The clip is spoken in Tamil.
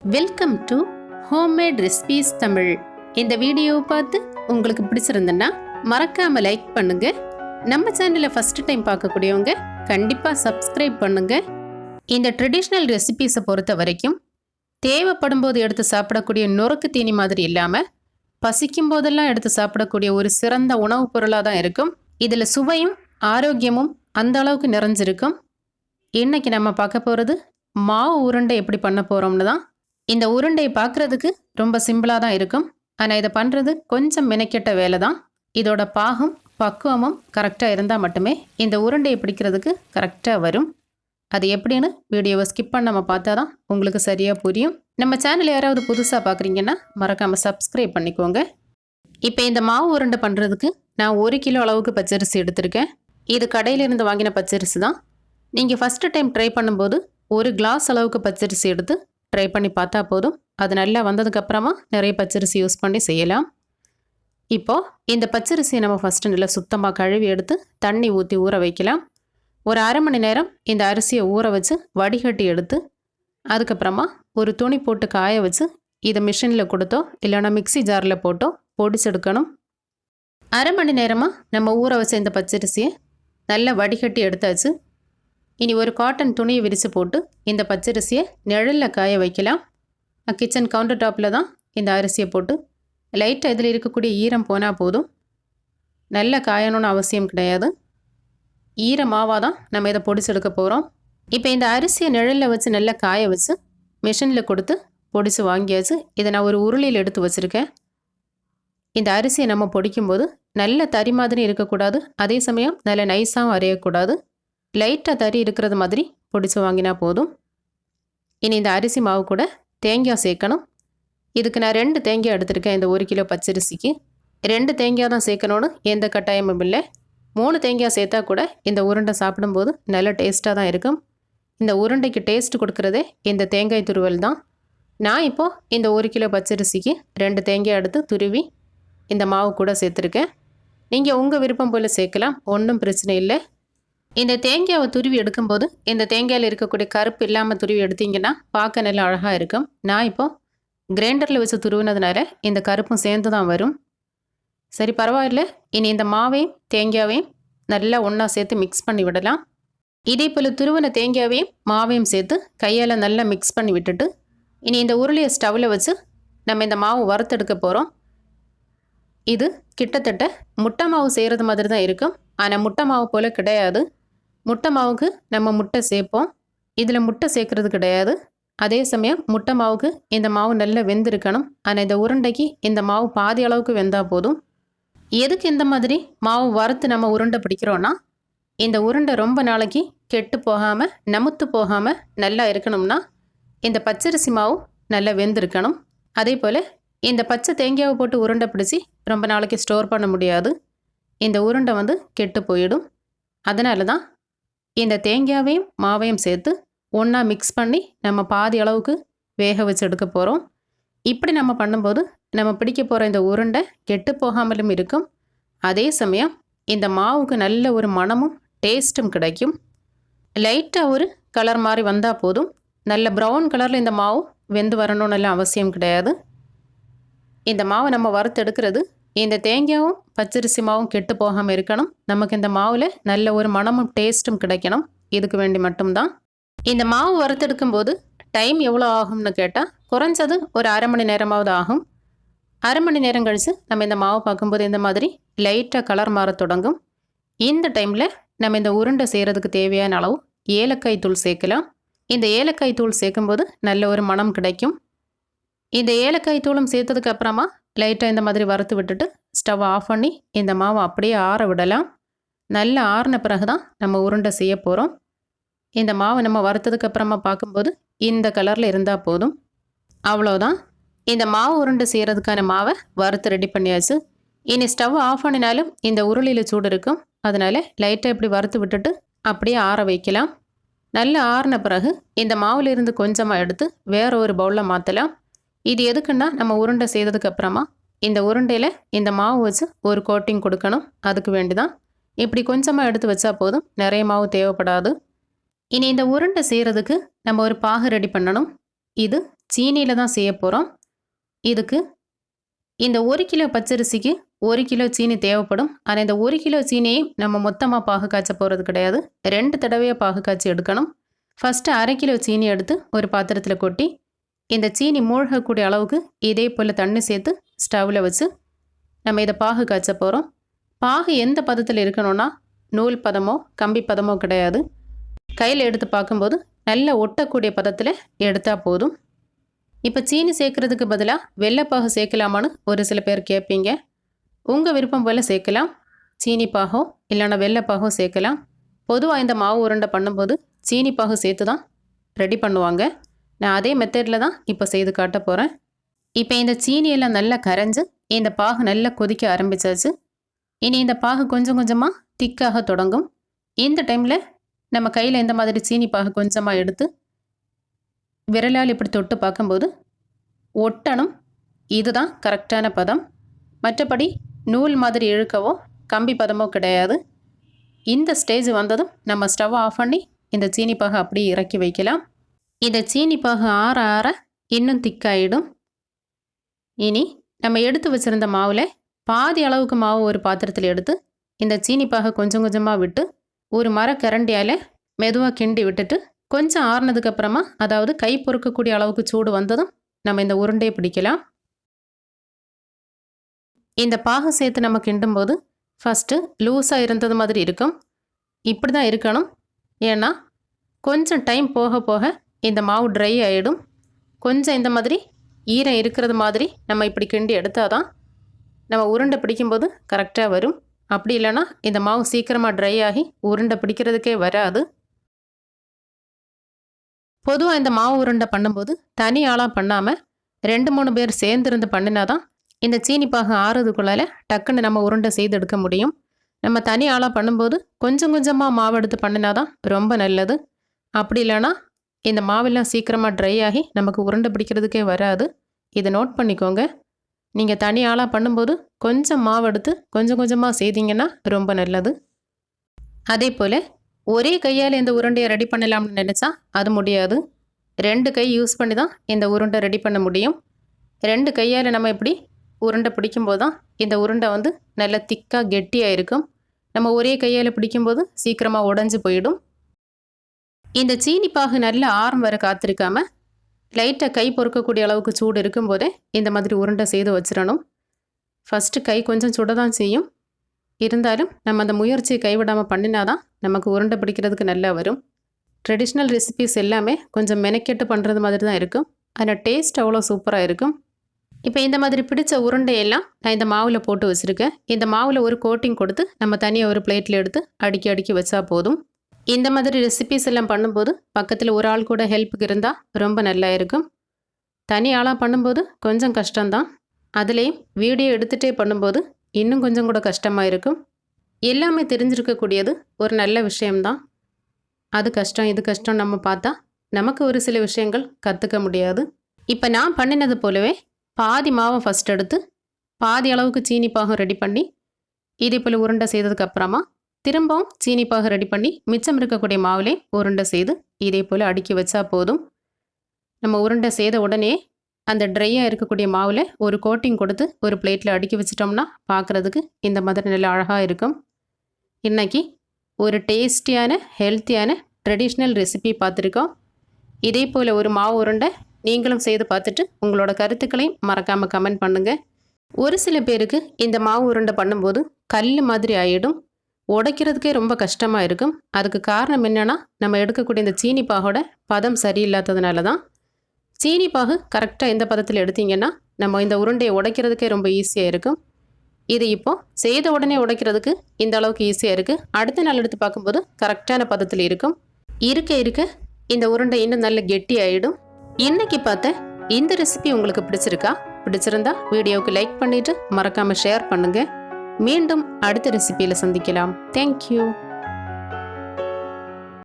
Welcome to homemade recipes Tamil. இந்த வீடியோவை பார்த்து உங்களுக்கு பிடிச்சிருந்ததுன்னா மறக்காம லைக் பண்ணுங்க. நம்ம சேனலை ஃபர்ஸ்ட் டைம் பார்க்கக்கூடியவங்க கண்டிப்பாக சப்ஸ்கிரைப் பண்ணுங்க. இந்த ட்ரெடிஷ்னல் ரெசிபீஸை பொறுத்த வரைக்கும் தேவைப்படும் போது எடுத்து சாப்பிடக்கூடிய நொறுக்கு தீனி மாதிரி இல்லாமல் பசிக்கும் போதெல்லாம் எடுத்து சாப்பிடக்கூடிய ஒரு சிறந்த உணவுப் பொருளாக தான் இருக்கும். இதில் சுவையும் ஆரோக்கியமும் அந்த அளவுக்கு நிறைஞ்சிருக்கும். இன்னைக்கு நம்ம பார்க்க போகிறது மாவு உருண்டை எப்படி பண்ண போகிறோம்னு தான். இந்த உருண்டை பார்க்குறதுக்கு ரொம்ப சிம்பிளாக தான் இருக்கும். ஆனால் இதை பண்ணுறது கொஞ்சம் மெனக்கெட்ட வேலை தான். இதோட பாகம் பக்குவமும் கரெக்டாக இருந்தால் மட்டுமே இந்த உருண்டையை பிடிக்கிறதுக்கு கரெக்டாக வரும். அது எப்படின்னு வீடியோவை ஸ்கிப் பண்ணாமல் பார்த்தா தான் உங்களுக்கு சரியாக புரியும். நம்ம சேனல் யாராவது புதுசாக பார்க்குறீங்கன்னா மறக்காமல் சப்ஸ்கிரைப் பண்ணிக்கோங்க. இப்போ இந்த மாவு உருண்டை பண்ணுறதுக்கு நான் 1 கிலோ அளவுக்கு பச்சரிசி எடுத்திருக்கேன். இது கடையிலிருந்து வாங்கின பச்சரிசி தான். நீங்கள் ஃபஸ்ட்டு டைம் ட்ரை பண்ணும்போது 1 கிளாஸ் அளவுக்கு பச்சரிசி எடுத்து ட்ரை பண்ணி பார்த்தா போதும். அது நல்லா வந்ததுக்கப்புறமா நிறைய பச்சரிசி யூஸ் பண்ணி செய்யலாம். இப்போது இந்த பச்சரிசியை நம்ம ஃபஸ்ட்டு நல்லா சுத்தமாக கழுவி எடுத்து தண்ணி ஊற்றி ஊற வைக்கலாம். ஒரு அரை மணி நேரம் இந்த அரிசியை ஊற வச்சு வடிகட்டி எடுத்து அதுக்கப்புறமா ஒரு துணி போட்டு காய வச்சு இதை மிஷினில் கொடுத்தோ இல்லைனா மிக்சி ஜாரில் போட்டோ பொடிச்செடுக்கணும். அரை மணி நேரமாக நம்ம ஊற வச்ச இந்த பச்சரிசியை நல்லா வடிகட்டி எடுத்தாச்சு. இனி ஒரு காட்டன் துணியை விரித்து போட்டு இந்த பச்சரிசியை நிழலில் காய வைக்கலாம். கிச்சன் கவுண்டர் டாப்பில் தான் இந்த அரிசியை போட்டு லைட்டாக இதில் இருக்கக்கூடிய ஈரம் போனால் போதும். நல்லா காயணும்னு அவசியம் கிடையாது. ஈரமாவாக தான் நம்ம இதை பொடிச்செடுக்க போகிறோம். இப்போ இந்த அரிசியை நிழலில் வச்சு நல்லா காய வச்சு மிஷினில் கொடுத்து பொடிச்சு வாங்கியாச்சு. இதை நான் ஒரு உருளியில் எடுத்து வச்சுருக்கேன். இந்த அரிசியை நம்ம பொடிக்கும்போது நல்ல தறி மாதிரி இருக்கக்கூடாது, அதே சமயம் நல்ல நைஸாகவும் அரையக்கூடாது. லைட்டாக தறி இருக்கிறது மாதிரி பொடிச்சு வாங்கினா போதும். இனி இந்த அரிசி மாவு கூட தேங்காய் சேர்க்கணும். இதுக்கு நான் 2 தேங்காய் எடுத்திருக்கேன். இந்த 1 கிலோ பச்சரிசிக்கு 2 தேங்காய் தான் சேர்க்கணும்னு எந்த கட்டாயமும் இல்லை. 3 தேங்காய் சேர்த்தா கூட இந்த உருண்டை சாப்பிடும்போது நல்ல டேஸ்ட்டாக தான் இருக்கும். இந்த உருண்டைக்கு டேஸ்ட் கொடுக்குறதே இந்த தேங்காய் துருவல் தான். நான் இப்போது இந்த 1 கிலோ பச்சரிசிக்கு 2 தேங்காய் எடுத்து துருவி இந்த மாவு கூட சேர்த்துருக்கேன். நீங்கள் உங்கள் விருப்பம் போல் சேர்க்கலாம், ஒன்றும் பிரச்சனை இல்லை. இந்த தேங்காயை துருவி எடுக்கும்போது இந்த தேங்காயில் இருக்கக்கூடிய கருப்பு இல்லாமல் துருவி எடுத்திங்கன்னா பார்க்க நல்லா அழகாக இருக்கும். நான் இப்போது கிரைண்டரில் வச்சு துருவினதுனால இந்த கருப்பும் சேர்ந்து தான் வரும். சரி, பரவாயில்ல. இனி இந்த மாவையும் தேங்காயையும் நல்லா ஒன்றா சேர்த்து மிக்ஸ் பண்ணி விடலாம். இதே போல் துருவின தேங்காயையும் மாவையும் சேர்த்து கையால் நல்லா மிக்ஸ் பண்ணி விட்டுட்டு இனி இந்த உருளையை ஸ்டவ்வில் வச்சு நம்ம இந்த மாவு வறுத்தெடுக்க போகிறோம். இது கிட்டத்தட்ட முட்டை மாவு செய்கிறது மாதிரி தான் இருக்கும். ஆனால் முட்டை மாவு போல் கிடையாது. முட்டை மாவுக்கு நம்ம முட்டை சேர்ப்போம், இதில் முட்டை சேர்க்குறது கிடையாது. அதே சமயம் முட்டை மாவுக்கு இந்த மாவு நல்லா வெந்திருக்கணும். ஆனால் இந்த உருண்டைக்கு இந்த மாவு பாதி அளவுக்கு வெந்தால் போதும். எதுக்கு இந்த மாதிரி மாவு வறுத்து நம்ம உருண்டை பிடிக்கிறோன்னா, இந்த உருண்டை ரொம்ப நாளைக்கு கெட்டு போகாமல் நமுத்து போகாமல் நல்லா இருக்கணும்னா இந்த பச்சரிசி மாவு நல்லா வெந்திருக்கணும். அதே போல் இந்த பச்சை தேங்காவை போட்டு உருண்டை பிடிச்சி ரொம்ப நாளைக்கு ஸ்டோர் பண்ண முடியாது. இந்த உருண்டை கெட்டு போயிடும். அதனால தான் இந்த தேங்காயையும் மாவையும் சேர்த்து ஒன்றா மிக்ஸ் பண்ணி நம்ம பாதி அளவுக்கு வேக வச்சு எடுக்க போகிறோம். இப்படி நம்ம பண்ணும்போது நம்ம பிடிக்க போகிற இந்த உருண்டை கெட்டு போகாமலும் இருக்கும். அதே சமயம் இந்த மாவுக்கு நல்ல ஒரு மணமும் டேஸ்ட்டும் கிடைக்கும். லைட்டாக ஒரு கலர் மாதிரி வந்தால் போதும். நல்ல ப்ரௌன் கலரில் இந்த மாவு வெந்து வரணும்னு எல்லாம் அவசியம் கிடையாது. இந்த மாவை நம்ம வறுத்தெடுக்கிறது இந்த தேங்காயும் பச்சரிசி மாவும் கெட்டு போகாமல் இருக்கணும். நமக்கு இந்த மாவில் நல்ல ஒரு மணமும் டேஸ்ட்டும் கிடைக்கணும். இதுக்கு வேண்டி மட்டும்தான். இந்த மாவு வறுத்தெடுக்கும் போது டைம் எவ்வளோ ஆகும்னு கேட்டால் குறைஞ்சது ஒரு அரை மணி நேரமாவது ஆகும். அரை மணி நேரம் கழித்து நம்ம இந்த மாவு பார்க்கும்போது இந்த மாதிரி லைட்டாக கலர் மாற தொடங்கும். இந்த டைமில் நம்ம இந்த உருண்டை செய்கிறதுக்கு தேவையான அளவு ஏலக்காய் தூள் சேர்க்கலாம். இந்த ஏலக்காய் தூள் சேர்க்கும்போது நல்ல ஒரு மணம் கிடைக்கும். இந்த ஏலக்காய் தூளும் சேர்த்ததுக்கு அப்புறமா லைட்டாக இந்த மாதிரி வறுத்து விட்டுட்டு ஸ்டவ் ஆஃப் பண்ணி இந்த மாவை அப்படியே ஆற விடலாம். நல்லா ஆறின பிறகு தான் நம்ம உருண்டை செய்ய போகிறோம். இந்த மாவை நம்ம வறுத்ததுக்கு அப்புறமா பார்க்கும்போது இந்த கலரில் இருந்தால் போதும். அவ்வளோதான். இந்த மாவு உருண்டை செய்கிறதுக்கான மாவை வறுத்து ரெடி பண்ணியாச்சு. இனி ஸ்டவ் ஆஃப் பண்ணினாலும் இந்த உருளியில் சூடு இருக்கும். அதனால் லைட்டாக இப்படி வறுத்து விட்டுட்டு அப்படியே ஆற வைக்கலாம். நல்லா ஆறின பிறகு இந்த மாவுலேருந்து கொஞ்சமாக எடுத்து வேறு ஒரு பவுலில் மாற்றலாம். இது எதுக்குன்னா நம்ம உருண்டை செய்ததுக்கு அப்புறமா இந்த உருண்டையில் இந்த மாவு வச்சு ஒரு கோட்டிங் கொடுக்கணும். அதுக்கு வேண்டி தான். இப்படி கொஞ்சமாக எடுத்து வச்சா போதும், நிறைய மாவு தேவைப்படாது. இனி இந்த உருண்டை செய்கிறதுக்கு நம்ம ஒரு பாகு ரெடி பண்ணணும். இது சீனியில் தான் செய்ய போகிறோம். இதுக்கு இந்த 1 கிலோ பச்சரிசிக்கு 1 கிலோ சீனி தேவைப்படும். ஆனால் இந்த 1 கிலோ சீனியை நம்ம மொத்தமாக பாகு காய்ச்ச போகிறது கிடையாது. 2 தடவையாக பாகு காய்ச்சி எடுக்கணும். ஃபஸ்ட்டு 1/2 கிலோ சீனி எடுத்து ஒரு பாத்திரத்தில் கொட்டி இந்த சீனி மூழ்கக்கூடிய அளவுக்கு இதே போல் தண்ணி சேர்த்து ஸ்டவ்வில் வச்சு நம்ம இதை பாகு காய்ச்ச போகிறோம். பாகு எந்த பதத்தில் இருக்கணும்னா நூல் பதமோ கம்பி பதமோ கிடையாது. கையில் எடுத்து பார்க்கும்போது நல்ல ஒட்டக்கூடிய பதத்தில் எடுத்தால் போதும். இப்போ சீனி சேர்க்குறதுக்கு பதிலாக வெள்ளைப்பாகு சேர்க்கலாமான்னு ஒரு சில பேர் கேட்பீங்க. உங்கள் விருப்பம் போல் சேர்க்கலாம். சீனி பாகோ இல்லைன்னா வெள்ளைப்பாகோ சேர்க்கலாம். பொதுவாக இந்த மாவு உருண்டை பண்ணும்போது சீனி பாகு சேர்த்து தான் ரெடி பண்ணுவாங்க. நான் அதே மெத்தடில் தான் இப்போ செய்து காட்ட போகிறேன். இப்போ இந்த சீனியெல்லாம் நல்லா கரைஞ்சி இந்த பாகு நல்லா கொதிக்க ஆரம்பித்தாச்சு. இனி இந்த பாகு கொஞ்சம் கொஞ்சமாக திக்காக தொடங்கும். இந்த டைமில் நம்ம கையில் இந்த மாதிரி சீனி பாகு கொஞ்சமாக எடுத்து விரலால் இப்படி தொட்டு பார்க்கும்போது ஒட்டணும். இதுதான் கரெக்டான பதம். மற்றபடி நூல் மாதிரி இழுக்கவோ கம்பி பதமோ கிடையாது. இந்த ஸ்டேஜ் வந்ததும் நம்ம ஸ்டவ் ஆஃப் பண்ணி இந்த சீனி பாகு அப்படியே இறக்கி வைக்கலாம். இந்த சீனி பாகு ஆற ஆற இன்னும் திக்காயிடும். இனி நம்ம எடுத்து வச்சுருந்த மாவில் பாதி அளவுக்கு மாவு ஒரு பாத்திரத்தில் எடுத்து இந்த சீனி பாகை கொஞ்சம் கொஞ்சமாக விட்டு ஒரு மரக்கரண்டியால் மெதுவாக கிண்டி விட்டுட்டு கொஞ்சம் ஆறுனதுக்கு அப்புறமா, அதாவது கை பொறுக்கக்கூடிய அளவுக்கு சூடு வந்ததும் நம்ம இந்த உருண்டையை பிடிக்கலாம். இந்த பாகு சேர்த்து நம்ம கிண்டும்போது ஃபஸ்ட்டு லூஸாக இருந்தது மாதிரி இருக்கும். இப்படி தான் இருக்கணும். ஏன்னா கொஞ்சம் டைம் போக போக இந்த மாவு ட்ரை ஆகிடும். கொஞ்சம் இந்த மாதிரி ஈரம் இருக்கிறது மாதிரி நம்ம இப்படி கிண்டி எடுத்தால் தான் நம்ம உருண்டை பிடிக்கும்போது கரெக்டாக வரும். அப்படி இல்லைன்னா இந்த மாவு சீக்கிரமாக ட்ரை ஆகி உருண்டை பிடிக்கிறதுக்கே வராது. பொதுவாக இந்த மாவு உருண்டை பண்ணும்போது தனி ஆளாக பண்ணாமல் 2-3 பேர் சேர்ந்துருந்து பண்ணினா தான் இந்த சீனி பாகு ஆறுறதுக்குள்ளால டக்குன்னு நம்ம உருண்டை செய்து எடுக்க முடியும். நம்ம தனி ஆளாக பண்ணும்போது கொஞ்சம் கொஞ்சமாக மாவு எடுத்து பண்ணினா தான் ரொம்ப நல்லது. அப்படி இல்லைன்னா இந்த மாவெல்லாம் சீக்கிரமாக ட்ரை ஆகி நமக்கு உருண்டை பிடிக்கிறதுக்கே வராது. இதை நோட் பண்ணிக்கோங்க. நீங்கள் தனி ஆளாக பண்ணும்போது கொஞ்சம் மாவு எடுத்து கொஞ்சம் கொஞ்சமாக செய்தீங்கன்னா ரொம்ப நல்லது. அதே போல் ஒரே கையால் இந்த உருண்டையை ரெடி பண்ணலாம்னு நினச்சா அது முடியாது. 2 கை யூஸ் பண்ணி தான் இந்த உருண்டை ரெடி பண்ண முடியும். 2 கையால் நம்ம இப்படி உருண்டை பிடிக்கும்போது தான் இந்த உருண்டை வந்து நல்லா திக்காக கெட்டியாக இருக்கும். நம்ம ஒரே கையால் பிடிக்கும்போது சீக்கிரமாக உடஞ்சி போயிடும். இந்த சீனி பாகு நல்ல ஆரம் வர காத்திருக்காம லைட்டாக கை பொறுக்கக்கூடிய அளவுக்கு சூடு இருக்கும்போதே இந்த மாதிரி உருண்டை செய்து வச்சிடணும். ஃபஸ்ட்டு கை கொஞ்சம் சுட தான் செய்யும். இருந்தாலும் நம்ம அந்த முயற்சியை கைவிடாமல் பண்ணினா தான் நமக்கு உருண்டை பிடிக்கிறதுக்கு நல்லா வரும். ட்ரெடிஷ்னல் ரெசிபீஸ் எல்லாமே கொஞ்சம் மெனக்கெட்டு பண்ணுறது மாதிரி தான் இருக்கும். ஆனால் டேஸ்ட் அவ்வளோ சூப்பராக இருக்கும். இப்போ இந்த மாதிரி பிடிச்ச உருண்டையெல்லாம் நான் இந்த மாவில் போட்டு வச்சுருக்கேன். இந்த மாவில் ஒரு கோட்டிங் கொடுத்து நம்ம தனியாக ஒரு பிளேட்டில் எடுத்து அடுக்கி அடுக்கி வச்சா போதும். இந்த மாதிரி ரெசிபீஸ் எல்லாம் பண்ணும்போது பக்கத்தில் ஒரு ஆள் கூட ஹெல்ப்புக்கு இருந்தால் ரொம்ப நல்லா இருக்கும். தனி ஆளாக பண்ணும்போது கொஞ்சம் கஷ்டம்தான். அதுலேயும் வீடியோ எடுத்துகிட்டே பண்ணும்போது இன்னும் கொஞ்சம் கூட கஷ்டமாக இருக்கும். எல்லாமே தெரிஞ்சிருக்கக்கூடியது ஒரு நல்ல விஷயம்தான். அது கஷ்டம் இது கஷ்டம் நம்ம பார்த்தா நமக்கு ஒரு சில விஷயங்கள் கற்றுக்க முடியாது. இப்போ நான் பண்ணினது போலவே பாதி மாவை ஃபஸ்ட் எடுத்து பாதி அளவுக்கு சீனி பாகம் ரெடி பண்ணி இதே போல் உருண்டை செய்ததுக்கப்புறமா திரும்பவும் சீனி பாகம் ரெடி பண்ணி மிச்சம் இருக்கக்கூடிய மாவுலே உருண்டை செய்து இதே போல் அடுக்கி வச்சா போதும். நம்ம உருண்டை செய்த உடனே அந்த ட்ரையாக இருக்கக்கூடிய மாவில் ஒரு கோட்டிங் கொடுத்து ஒரு பிளேட்டில் அடுக்கி வச்சிட்டோம்னா பார்க்குறதுக்கு இந்த மாதிரி நல்லா அழகாக இருக்கும். இன்றைக்கி ஒரு டேஸ்டியான ஹெல்த்தியான ட்ரெடிஷ்னல் ரெசிபி பார்த்துருக்கோம். இதே போல் ஒரு மாவு உருண்டை நீங்களும் செய்து பார்த்துட்டு உங்களோட கருத்துக்களையும் மறக்காமல் கமெண்ட் பண்ணுங்கள். ஒரு சில பேருக்கு இந்த மாவு உருண்டை பண்ணும்போது கல் மாதிரி ஆகிடும். உடைக்கிறதுக்கே ரொம்ப கஷ்டமாக இருக்கும். அதுக்கு காரணம் என்னென்னா நம்ம எடுக்கக்கூடிய இந்த சீனி பாகோட பதம் சரியில்லாததுனால தான். சீனி பாகு கரெக்டாக எந்த பதத்தில் எடுத்தீங்கன்னா நம்ம இந்த உருண்டையை உடைக்கிறதுக்கே ரொம்ப ஈஸியாக இருக்கும். இது இப்போது செய்த உடனே உடைக்கிறதுக்கு இந்த அளவுக்கு ஈஸியாக இருக்குது. அடுத்த நாள் எடுத்து பார்க்கும்போது கரெக்டான பதத்தில் இருக்கும். இருக்க இந்த உருண்டை இன்னும் நல்ல கெட்டி ஆகிடும். இன்னைக்கு பார்த்த இந்த ரெசிபி உங்களுக்கு பிடிச்சிருக்கா? பிடிச்சிருந்தா வீடியோவுக்கு லைக் பண்ணிவிட்டு மறக்காமல் ஷேர் பண்ணுங்கள். மீண்டும் அடுத்த ரெசிபியில் சந்திக்கலாம். தேங்க்யூ.